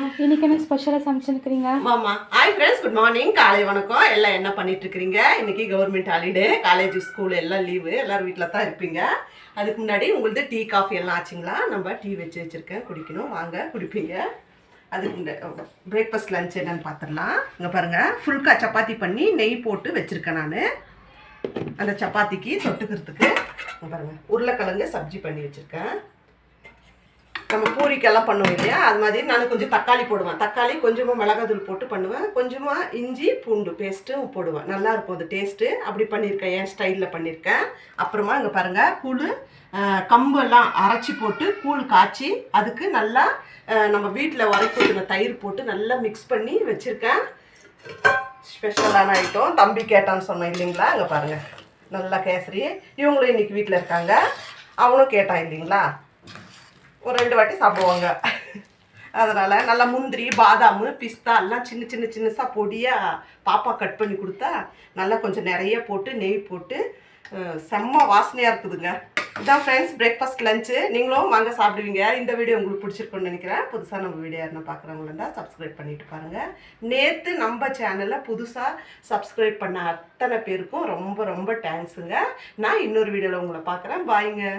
இன்னைக்கு என்ன ஸ்பெஷலா சமைச்சிருக்கீங்க? மாமா ஹாய் ஃப்ரெண்ட்ஸ், குட் மார்னிங், காலை வணக்கம். எல்லாம் என்ன பண்ணிட்டு இருக்கீங்க? இன்னைக்கு கவர்மெண்ட் ஹாலிடே, காலேஜ் ஸ்கூல் எல்லாம் லீவு, எல்லாரும் வீட்டில் தான் இருப்பீங்க. அதுக்கு முன்னாடி உங்களது டீ காஃபி எல்லாம் ஆச்சுங்களா? நம்ம டீ வச்சிருக்கேன், குடிக்கணும், வாங்க குடிப்பீங்க. அதுக்கு பிரேக்ஃபாஸ்ட் லஞ்ச் என்னன்னு பார்த்துடலாம். இங்கே பாருங்கள், ஃபுல்கா சப்பாத்தி பண்ணி நெய் போட்டு வச்சுருக்கேன் நான். அந்த சப்பாத்திக்கு தொட்டுக்கிறதுக்கு இங்கே பாருங்கள், உருளைக்கிழங்கு சப்ஜி பண்ணி வச்சுருக்கேன். நம்ம பூரிக்கெல்லாம் பண்ணுவோம் இல்லையா, அது மாதிரி நான் கொஞ்சம் தக்காளி போடுவேன். தக்காளி கொஞ்சமாக மிளகாத்தூள் போட்டு பண்ணுவேன், கொஞ்சமாக இஞ்சி பூண்டு பேஸ்ட்டும் போடுவேன். நல்லாயிருக்கும் அது டேஸ்ட்டு. அப்படி பண்ணியிருக்கேன், என் ஸ்டைலில் பண்ணியிருக்கேன். அப்புறமா இங்கே பாருங்கள், கூழ் கம்பெல்லாம் அரைச்சி போட்டு கூழ் காய்ச்சி அதுக்கு நல்லா நம்ம வீட்டில் உரைக்கூட்டின தயிர் போட்டு நல்லா மிக்ஸ் பண்ணி வச்சுருக்கேன். ஸ்பெஷலான ஐட்டம். தம்பி கேட்டான்னு சொன்னேன் இல்லைங்களா, இங்கே பாருங்கள், நல்லா கேசரி. இவங்களும் இன்றைக்கி வீட்டில் இருக்காங்க, அவனும் கேட்டான் இல்லைங்களா, ஒரு 2 வாட்டி சாப்பிடுவாங்க. அதனால் நல்லா முந்திரி பாதாம் பிஸ்தா எல்லாம் சின்னசாக பொடியாக பாப்பா கட் பண்ணி கொடுத்தா நல்லா கொஞ்சம் நிறைய போட்டு நெய் போட்டு செம்ம வாசனையாக இருக்குதுங்க. இதான் ஃப்ரெண்ட்ஸ் பிரேக்ஃபாஸ்ட் லஞ்சு. நீங்களும் வாங்க சாப்பிடுவீங்க. இந்த வீடியோ உங்களுக்கு பிடிச்சிருக்குன்னு நினைக்கிறேன். புதுசாக நம்ம வீடியோ யாருன்னா பார்க்குறவங்களா இருந்தால் சப்ஸ்கிரைப் பண்ணிட்டு பாருங்கள். நேற்று நம்ம சேனலில் புதுசாக சப்ஸ்கிரைப் பண்ண அத்தனை பேருக்கும் ரொம்ப ரொம்ப தேங்க்ஸுங்க. நான் இன்னொரு வீடியோவில் உங்களை பார்க்குறேன். பாய்ங்க.